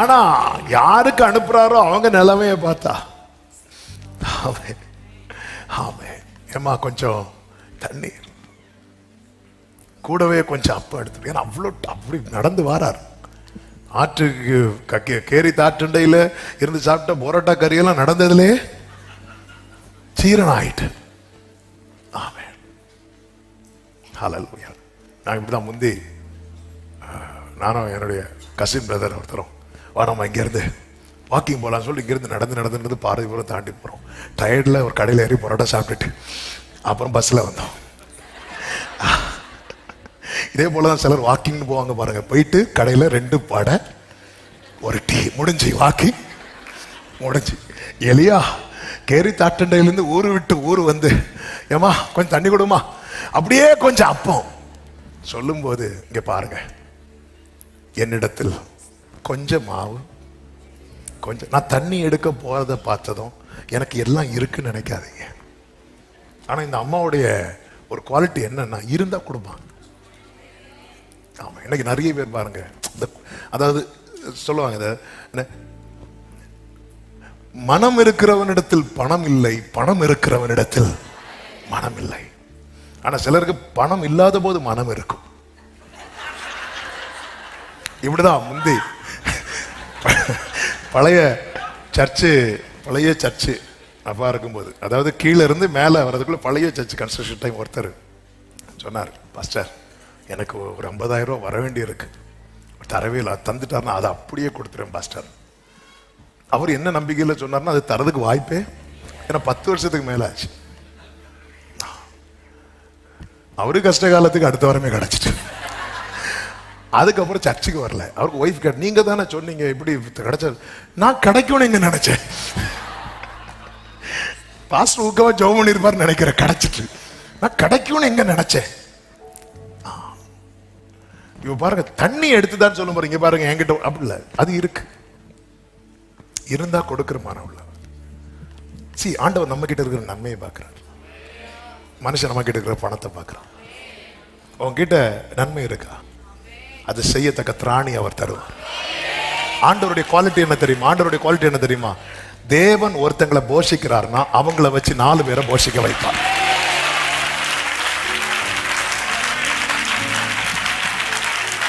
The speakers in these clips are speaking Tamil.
ஆனா யாருக்கு அனுப்புறாரோ அவங்க நிலைமைய பார்த்தா ஏமா கொஞ்சம் தண்ணி கூடவே கொஞ்சம் அப்ப எடுத்து, ஏன்னா அவ்வளோ அப்படி நடந்து வாரார். ஆற்றுக்கு கேரி தாற்றுண்டையில இருந்து சாப்பிட்ட போராட்டா கறியெல்லாம் நடந்ததுலே சீரன் ஆயிட்டு. ஆமென். ஹல்லேலூயா. நான் இப்படிதான் முந்தி நானும் என்னுடைய கசின் பிரதர் ஒருத்தரும் நம்ம இங்கேருந்து வாக்கிங் போகலான்னு சொல்லி இங்கேருந்து நடந்து பாரதிபுரம் தாண்டி போகிறோம். டயர்டில் ஒரு கடையில் ஏறி பரோட்டா சாப்பிட்டுட்டு அப்புறம் பஸ்ஸில் வந்தோம். இதே போல தான் சிலர் வாக்கிங்னு போவாங்க பாருங்க. போயிட்டு கடையில் 2 வடை ஒரு டீ முடிஞ்சு வாக்கிங் முடிஞ்சு. எலியா கேரி தாட்டண்டையிலேருந்து ஊர் விட்டு ஊர் வந்து, ஏமா கொஞ்சம் தண்ணி கொடுமா, அப்படியே கொஞ்சம் அப்பம் சொல்லும்போது இங்கே பாருங்க, என்னிடத்தில் கொஞ்சம் மாவு கொஞ்சம், நான் தண்ணி எடுக்க போறதை பார்த்ததும் எனக்கு எல்லாம் இருக்குன்னு நினைக்காதீங்க. ஆனா இந்த அம்மாவுடைய ஒரு குவாலிட்டி என்னன்னா, இருந்தா கொடுப்பாங்க. ஆமா, எனக்கு நிறைய பேர் பாருங்க, அதாவது சொல்லுவாங்க, மனம் இருக்கிறவனிடத்தில் பணம் இல்லை, பணம் இருக்கிறவனிடத்தில் மனம் இல்லை. ஆனா சிலருக்கு பணம் இல்லாத போது மனம் இருக்கும். இப்படிதான் முந்தி பழைய சர்ச்சு அப்பா இருக்கும்போது, அதாவது கீழே இருந்து மேலே வர்றதுக்குள்ள பழைய சர்ச் கன்ஸ்ட்ரக்ஷன் டைம் ஒருத்தர் சொன்னார், பாஸ்டர் எனக்கு ஒரு 50,000 ரூபா வர வேண்டி இருக்கு, தரவே இல்லை, தந்துட்டார்னா அதை அப்படியே கொடுத்துறேன் பாஸ்டர். அவர் என்ன நம்பிக்கையில் சொன்னார்னா, அது தரதுக்கு வாய்ப்பே, ஏன்னா 10 வருஷத்துக்கு மேலே ஆச்சு. அவரு கஷ்ட காலத்துக்கு அடுத்த வாரமே கிடைச்சிட்டு, அதுக்கப்புறம் சர்ச்சுக்கு வரல. அவருக்கு ஒய்ஃப் கேட்டு, நீங்க தானே சொன்னீங்க இப்படி கிடைச்சது. நான் கிடைக்கும்னு எங்க நினைச்சேன், பாஸ்டர் ஊக்கமா ஜெபம் பண்ணிருப்பாரு நினைக்கிறேன், கிடைச்சிட்டு. நான் கிடைக்கும்னு எங்க நினைச்சேன். இவ பாருங்க, தண்ணி எடுத்துதான் சொல்லும் பாருங்க, இங்க பாருங்க என்கிட்ட அப்படி இல்லை, அது இருக்கு, இருந்தா கொடுக்கிற மனம் உள்ள. ஆண்டவர் நம்ம கிட்ட இருக்கிற நன்மையை பார்க்கிறார், மனுஷன் நம்ம கிட்ட இருக்கிற பணத்தை பார்க்கிறான். உங்ககிட்ட நன்மை இருக்கா, அது செய்யத்தக்க திராணி அவர் தருவார். ஆண்டவருடைய குவாலிட்டி என்ன தெரியுமா? ஆண்டவருடைய குவாலிட்டி என்ன தெரியுமா? தேவன் ஒருத்தங்களை போஷிக்கிறார்னா அவங்கள வச்சு 4 பேரை போஷிக்க வைப்பார்.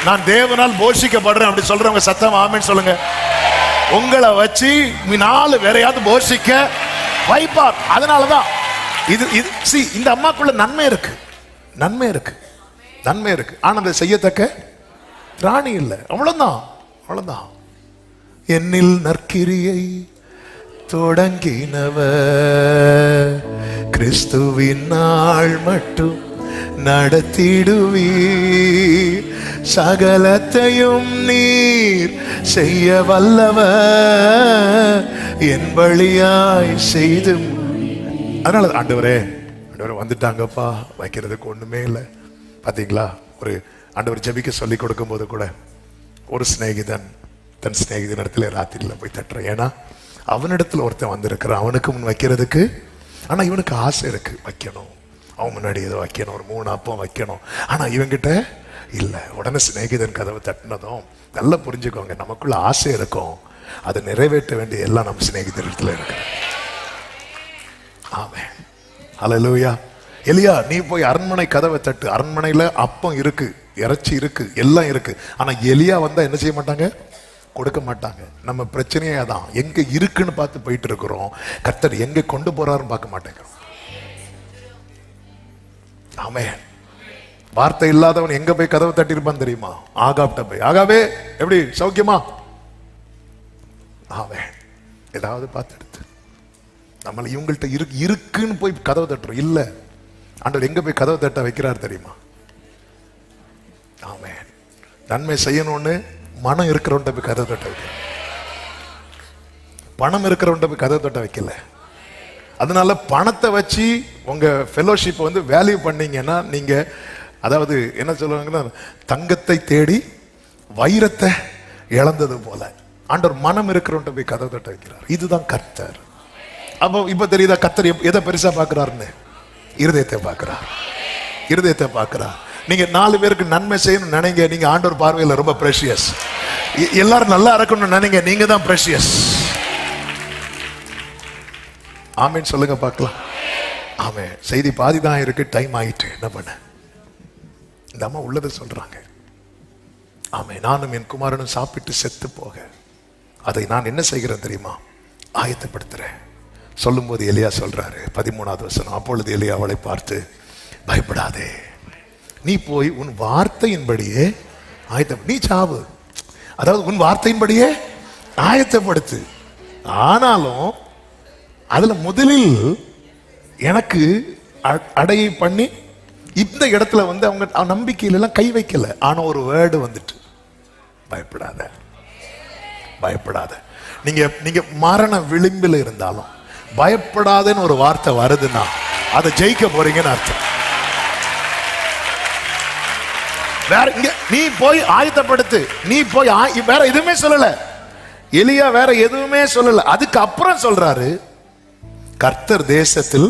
நான் தேவனால் போஷிக்கப்படுறேன் அப்படி சொல்றவங்க சத்தம் ஆமென் சொல்லுங்க. உங்களை வச்சு 4 பேரையாவது போஷிக்க வைப்பார். அதனாலதான் இது இந்த அம்மாக்குள்ள நன்மை இருக்கு, நன்மை இருக்கு, நன்மை இருக்கு. ஆனா அதை செய்யத்தக்க ராணி இல்லை. அவ்வளவுதான். என்னில் நற்கிரியை தொடங்கினவர் கிறிஸ்துவின் நாள் மட்டும் நடத்திடுவீர், சகலத்தையும் நீர் செய்ய வல்லவர், என் வழியாய் செய்து. அதனால ஆண்டவரே வந்துட்டாங்கப்பா, வைக்கிறதுக்கு ஒண்ணுமே இல்லை. பாத்தீங்களா, ஒரு ஆண்டவர் ஜெபிக்க சொல்லி கொடுக்கும் போது கூட ஒரு சிநேகிதன் தன் சிநேகிதன் இடத்துல ராத்திரியில் போய் தட்டுற, ஏன்னா அவனிடத்துல ஒருத்தன் வந்திருக்கிறான், அவனுக்கு முன் வைக்கிறதுக்கு. ஆனா இவனுக்கு ஆசை இருக்கு, வைக்கணும், அவன் முன்னாடி ஏதோ வைக்கணும், ஒரு 3 அப்பம் வைக்கணும். ஆனா இவங்கிட்ட இல்லை. உடனே சிநேகிதன் கதவை தட்டினதும் நல்லா புரிஞ்சுக்கோங்க, நமக்குள்ள ஆசை இருக்கும், அதை நிறைவேற்ற வேண்டிய எல்லாம் நம்ம சிநேகிதர் இடத்துல இருக்கு. ஆமென். ஹல்லேலூயா. எலியா, நீ போய் அரண்மனை கதவை தட்டு. அரண்மனையில அப்பம் இருக்கு, இறைச்சி இருக்கு, எல்லாம் இருக்கு. ஆனா எலியா வந்தா என்ன செய்ய மாட்டாங்க, கொடுக்க மாட்டாங்க. நம்ம பிரச்சனையே அதான், எங்க இருக்குன்னு பார்த்து போயிட்டு இருக்கிறோம், கர்த்தர் எங்க கொண்டு போறாருன்னு பார்க்க மாட்டேங்கிறோம். ஆமென். வார்த்தை இல்லாதவன் எங்க போய் கதவை தட்டிருப்பான் தெரியுமா? ஆகாப்ட போய், ஆகாவே எப்படி சௌக்கியமா? ஆமென். ஏதாவது பார்த்து எடுத்து நம்மள இவங்கள்ட்ட இருக்குன்னு போய் கதவை தட்டுறோம். இல்ல, ஆண்டவர் எங்க போய் கதவை தட்ட வைக்கிறார் தெரியுமா? ஆமென். நன்மை செய்யணும்னு மனம் இருக்கிறவன்ட்ட போய் கதவை தட்ட வைக்க, பணம் இருக்கிறவன்ட்ட போய் கதவை தட்ட வைக்கல. அதனால பணத்தை வச்சு உங்க ஃபெலோஷிப்பை வந்து வேல்யூ பண்ணீங்கன்னா, நீங்க அதாவது என்ன சொல்லுவாங்கன்னா, தங்கத்தை தேடி வைரத்தை இழந்தது போல ஆண்டவர் மனம் இருக்கிறவன்ட்ட போய் கதவை தட்ட வைக்கிறார். இதுதான் கர்த்தர். அப்போ இப்ப தெரியுதா கர்த்தர் எதை பெருசா பாக்குறாருன்னு? இருதயத்தை பார்க்கிறார், இருதயத்தை பார்க்கிறார். நீங்க 4 பேருக்கு நன்மை செய்யணும்னு நினைங்க, நீங்க ஆண்டவர் பார்வையில் ரொம்ப பிரஷியஸ். எல்லாரும் நல்லா இருக்கணும்னு நினைங்க, நீங்க தான் பிரஷியஸ். ஆமேன் சொல்லுங்க பார்க்கலாம். ஆமேன். செய்தி பாதிதான் இருக்கு, டைம் ஆயிட்டு, என்ன பண்ண? இந்த அம்மா உள்ளதை சொல்றாங்க. ஆமேன். நானும் என் குமாரனும் சாப்பிட்டு செத்து போக அதை நான் என்ன செய்கிறேன் தெரியுமா? ஆயத்தப்படுத்துறேன். சொல்லும் போது எலியா சொல்றாரு, 13வது வசனம், அப்பொழுது எலியா அவளை பார்த்து, பயப்படாதே, நீ போய் உன் வார்த்தையின்படியே நீ சாவு. அதாவது உன் வார்த்தையின்படியே ஆயத்தப்படுத்து. ஆனாலும் அதுல முதலில் எனக்கு அடையை பண்ணி இந்த இடத்துல வந்து அவங்க நம்பிக்கையில எல்லாம் கை வைக்கல. ஆனா ஒரு வேர்டு வந்துட்டு, பயப்படாத, பயப்படாத. நீங்க மரண விளிம்பில் இருந்தாலும் பயப்படாதன்னு ஒரு வார்த்தை வருதுன்னா அதை ஜெயிக்க போறீங்கன்னு அர்த்தம். வேற இங்க நீ போய் ஆயத்தப்படுத்து, நீ போய் வேற எதுவுமே சொல்லல எலியா, வேற எதுவுமே சொல்லல. அதுக்கு அப்புறம் சொல்றாரு, கர்த்தர் தேசத்தில்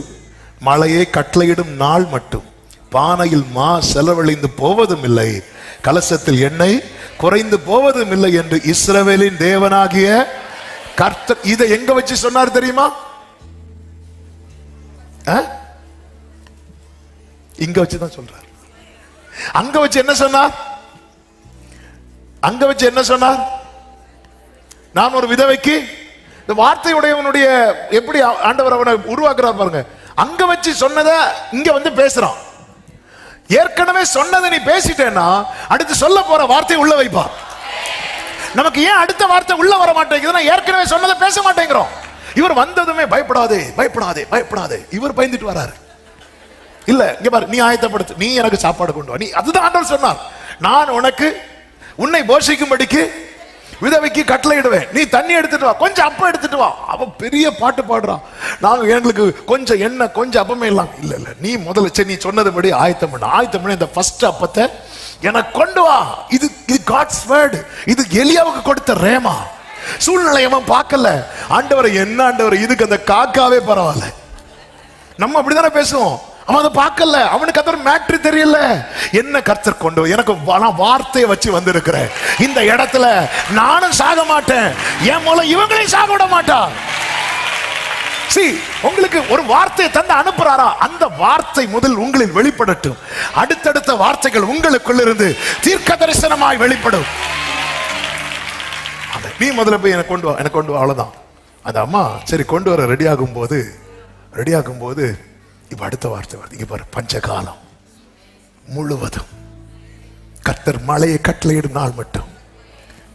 மழையை கட்டளையிடும் நாள் மட்டும் பானையில் மா செலவழிந்து போவதும் இல்லை, கலசத்தில் எண்ணெய் குறைந்து போவதும் இல்லை என்று இஸ்ரவேலின் தேவனாகிய கர்த்தர். இதை எங்க வச்சு சொன்னார் தெரியுமா? இங்க வச்சுதான் சொல்றார். அங்க வச்சு என்ன சொன்னார்? அங்க வச்சு என்ன சொன்னார்? நான் ஒரு விதவைக்கு, இந்த வார்த்தையுடையவனுடைய எப்படி ஆண்டவர் அவனை உருவாக்குறார் பாருங்க. அங்க வச்சு சொன்னதை இங்க வந்து பேசுறான். ஏற்கனவே சொன்னதை நீ பேசிட்டேன்னா அடுத்து சொல்ல போற வார்த்தை உள்ள வைப்பா. நமக்கு ஏன் அடுத்த வார்த்தை உள்ள வர மாட்டேங்குதுன்னா ஏற்கனவே சொன்னதை பேச மாட்டேங்கிறோம். இவர் வந்ததுமே பயப்படாதே, பயப்படாதே, பயப்படாதே, இவர் பயந்துட்டு வராரு. இல்ல, இங்க பாரு, நீ ஆயத்தப்படுத்து, நீ எனக்கு சாப்பாடு கொண்டு வா. நீ அதுதான் ஆண்டவர் சொன்னார், நான் உனக்கு உன்னை போஷிக்கும்படிக்கு விதவைக்கு கட்டளையிடுவேன், நீ தண்ணி எடுத்துட்டு வா, கொஞ்சம் அப்பம் எடுத்துட்டு வா. அவன் பெரிய பாட்டு பாடுறான், நாங்க எங்களுக்கு கொஞ்சம் எண்ணெய் கொஞ்சம் அப்பமே இல்லாம். இல்ல இல்ல, நீ முதல்ல சரி நீ சொன்னதுபடி ஆயத்தம் பண்ண, ஆயத்தம் பண்ணி இந்த ஃபர்ஸ்ட் அப்பத்தை எனக்கு கொண்டு வா. இது காட்ஸ் வேர்ட். இது எலியாவுக்கு கொடுத்த ரேமா. சூழ்நிலை அவன் பார்க்கல. ஆண்டவரை என்ன ஆண்டவரை, இதுக்கு அந்த காக்காவே பரவாயில்ல. நம்ம அப்படிதானே பேசுவோம். அவன் அதை பார்க்கல, அவனுக்கு அது ஒரு மேட்ரு தெரியல. என்ன கர்த்தர் கொண்டு எனக்கு வார்த்தையை வச்சு வந்திருக்கிறேன், இந்த இடத்துல நானும் சாக மாட்டேன், என் மூலம் இவங்களையும் சாக விட மாட்டான். உங்களுக்கு ஒரு வார்த்தையை தந்து அனுப்புறாரா, அந்த வார்த்தை முதல் உங்களில் வெளிப்படட்டும். அடுத்தடுத்த வார்த்தைகள் உங்களுக்குள்ள இருந்து தீர்க்க தரிசனமாய் வெளிப்படும். நீ முதல்ல போய் எனக்கு கொண்டு வா, எனக்கு கொண்டு வா, அவ்வளவுதான். அந்த அம்மா சரி கொண்டு வர ரெடி ஆகும் போது இப்ப அடுத்த வார்த்தை வருது. இங்க பாரு, பஞ்சகாலம் முழுவதும் கர்த்தர் மழையை கட்டளையிடும் நாள் மட்டும்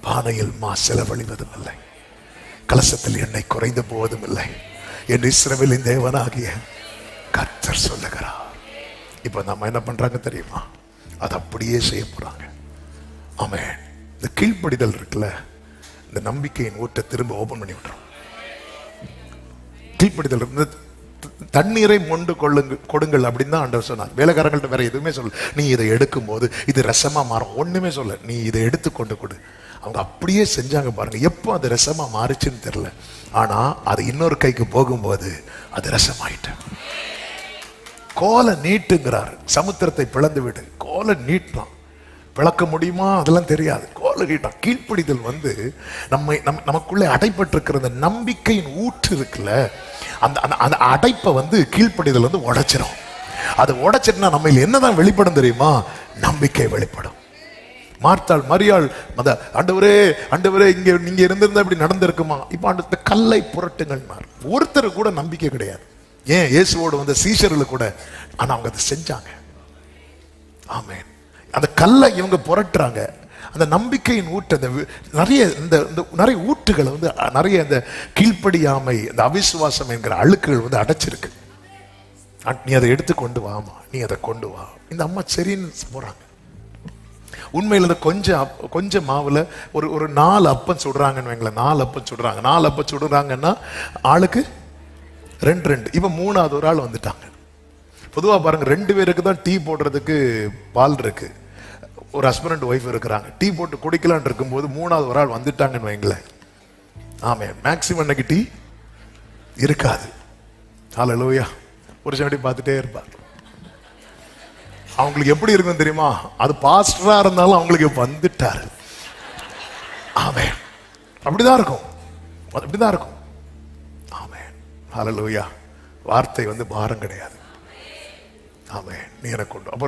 பானையில் மா செலவழிவதும் இல்லை, கலசத்தில் எண்ணெய் குறைந்து போவதும் இல்லை என்று இஸ்ரவேலின் தேவனாகிய கர்த்தர் சொல்லுகிறார். இப்ப நம்ம என்ன பண்றாங்க தெரியுமா? அதை அப்படியே செய்ய போறாங்க. ஆமென். இந்த கீழ்ப்படிதல் இருக்குல்ல, இந்த நம்பிக்கையின் ஊற்றை திரும்ப ஓபன் பண்ணி விட்டுறோம். கீழ்ப்படிதல் இருந்து தண்ணீரை மொண்டு கொடுங்கள் அப்படின்னு தான் ஆண்டவர் சொன்னார். வேலைக்காரங்கள்ட்ட வேற எதுவுமே சொல்ல, நீ இதை எடுக்கும் போது இது ரசமா மாறும், ஒண்ணுமே சொல்ல, நீ இதை எடுத்து கொண்டு கொடு. அவங்க அப்படியே செஞ்சாங்க பாருங்க. எப்போ அது ரசமா மாறுச்சுன்னு தெரியல, ஆனா அது இன்னொரு கைக்கு போகும்போது அது ரசமாயிட்டு. கோலை நீட்டுங்கிறார், சமுத்திரத்தை பிளந்து விடு. கோலை நீட்டான், பிளக்க முடியுமா அதெல்லாம் தெரியாது, கோலை நீட்டான். கீழ்ப்படிதல் வந்து நமக்குள்ளே அடைப்பட்டிருக்கிற அந்த நம்பிக்கையின் ஊற்று இருக்குல்ல, அந்த அடைப்பை வந்து கீழ்ப்படிதல் வந்து உடைச்சிடும். அது உடைச்சிட்டுனா நம்ம என்னதான் வெளிப்படும் தெரியுமா? நம்பிக்கை வெளிப்படும். மார்த்தாள் மரியாள் ஆண்டவரே இங்க நீங்க இருந்திருந்தா இப்படி நடந்திருக்குமா? இப்ப அந்த கல்லை புரட்டுங்கள். ஒருத்தர் கூட நம்பிக்கை கிடையாது. ஏன் இயேசுவோடு வந்த சீஷர்களுக்கு கூட, ஆனா அவங்க அதை செஞ்சாங்க. ஆமென். அந்த கல்லை இவங்க புரட்டுறாங்க. அந்த நம்பிக்கையின் ஊற்று, நிறைய ஊற்றுகளை வந்து நிறைய இந்த கீழ்ப்படியாமை, இந்த அவிசுவாசம் என்கிற அழுக்குகள் வந்து அடைச்சிருக்கு. நீ அதை எடுத்து கொண்டு வாமா, நீ அதை கொண்டு வா. இந்த அம்மா சரின்னு போறாங்க. உண்மையில் இந்த கொஞ்சம் மாவுல ஒரு 4 அப்பம் சுடுறாங்கன்னு வைங்களேன். 4 அப்பம் சுடுறாங்க. 4 அப்பம் சுடுறாங்கன்னா ஆளுக்கு 2. இப்ப 3வது ஒரு ஆள் வந்துட்டாங்க. பொதுவா பாருங்க, 2 பேருக்கு தான் டீ போடுறதுக்கு பால் இருக்கு. ஒரு ஹஸ்பண்ட் ஒய்ஃப் இருக்கிறாங்க, டீ போட்டு குடிக்கலான் இருக்கும்போது 3வது ஒரு ஆள் வந்துட்டாங்கன்னு வைங்களேன். ஆமே, மேக்சிமம் அன்னைக்கு டீ இருக்காது. ஹல்லேலூயா. ஒரு சமயம் பார்த்துட்டே இருப்பார். அவங்களுக்கு எப்படி இருக்கும் தெரியுமா? அது பாஸ்டரா இருந்தாலும் அவங்களுக்கு வந்துட்டாரு. ஆமென். அப்படிதான் இருக்கும், அப்படிதான் இருக்கும். ஆமென். ஹல்லேலூயா. வார்த்தை பாரம் கிடையாது. ஆமென். நீ எனக்கு கொண்டு. அப்போ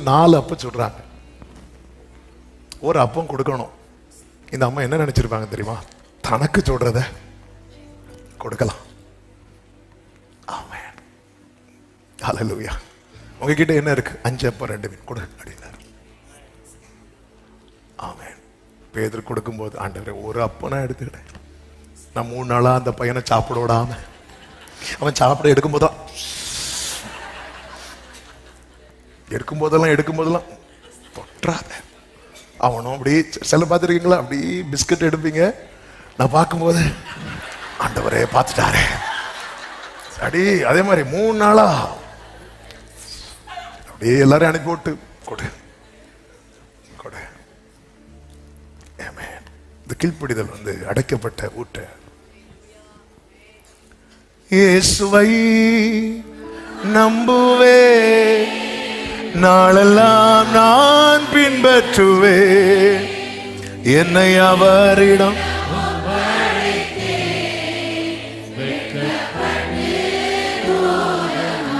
4 அப்பம் சொல்றாங்க. ஒரு அப்பம் கொடுக்கணும். இந்த அம்மா என்ன நினைச்சிருப்பாங்க தெரியுமா? தனக்கு சொல்றத கொடுக்கலாம். ஆமென். ஹல்லேலூயா. உங்ககிட்ட என்ன இருக்கு? 5 அப்பம் 2 மீன் கொடு அப்படின்னாரு. ஆமென். பேதுரு கொடுக்கும்போது, ஆண்டவரே ஒரு அப்பம் நான் எடுத்துக்கிட்டேன். நான் 3 நாளா அந்த பையனை சாப்பிட விடாம, அவன் சாப்பிட எடுக்கும்போதெல்லாம் தொற்றாத. அவனும் அப்படி சில பார்த்துருக்கீங்களா? அப்படி பிஸ்கட் எடுப்பீங்க. நான் பார்க்கும்போது ஆண்டவரே பார்த்துட்டாரே அடி. அதே மாதிரி 3 நாளா அப்படியே எல்லாரும் அனுப்பி போட்டு கொடு கொடு. இந்த கீழ்ப்படிதல் அடைக்கப்பட்ட ஊட்ட. இயேசுவை நம்புவே, நாளெல்லாம் நான் பின்பற்றுவே, என்னை அவரிடம்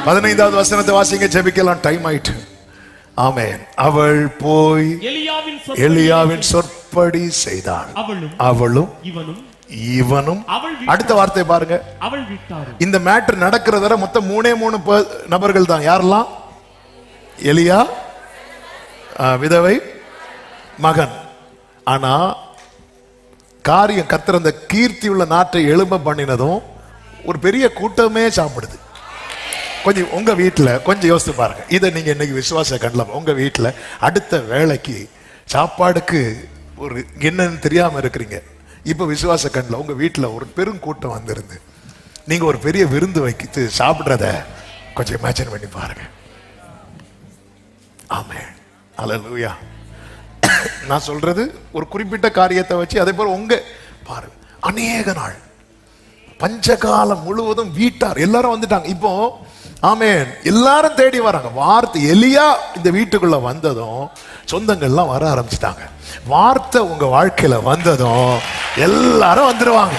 15வது வசனத்தை வாசிங்க, ஜெபிக்கலாம், டைம் ஆயிட்டு. ஆமென். அவள் போய் எலியாவின் சொற்படி செய்தாள். அவளும் இவனும். அடுத்த வார்த்தை பாருங்க. இந்த மேட்டர் நடக்கிறத மொத்தம் 3 நபர்கள் தான். யாரெல்லாம்? எலியா, விதவை, மகன். ஆனா காரியம் கர்த்தர் அந்த கீர்த்தி உள்ள நாட்டை எழும்ப பண்ணினதும் ஒரு பெரிய கூட்டமே சாப்பிடுது. கொஞ்சம் உங்க வீட்டுல கொஞ்சம் யோசித்து பாருங்க. இதை நீங்க இன்னைக்கு விசுவாச கண்டலாம். உங்க வீட்டுல அடுத்த வேளைக்கு சாப்பாடுக்கு ஒரு என்னன்னு தெரியாம இருக்கிறீங்க. இப்ப விசுவாச கண்டல உங்க வீட்டுல ஒரு பெரும் கூட்டம் வந்திருந்து நீங்க ஒரு பெரிய விருந்து வைத்து சாப்பிடுறத கொஞ்சம் இமேஜின் பண்ணி பாருங்க. ஆமென். அல்லேலூயா. நான் சொல்றது ஒரு குறிப்பிட்ட காரியத்தை வச்சு, அதே போல உங்க பாருங்க. அநேக நாள் பஞ்சகாலம் முழுவதும் வீட்டார் எல்லாரும் வந்துட்டாங்க. இப்போ ஆமென், எல்லாரும் தேடி வராங்க. வார்த்தை எலியா இந்த வீட்டுக்குள்ள வந்ததும் சொந்தங்கள்லாம் வர ஆரம்பிச்சிட்டாங்க. வார்த்தை உங்க வாழ்க்கையில வந்ததும் எல்லாரும் வந்துருவாங்க.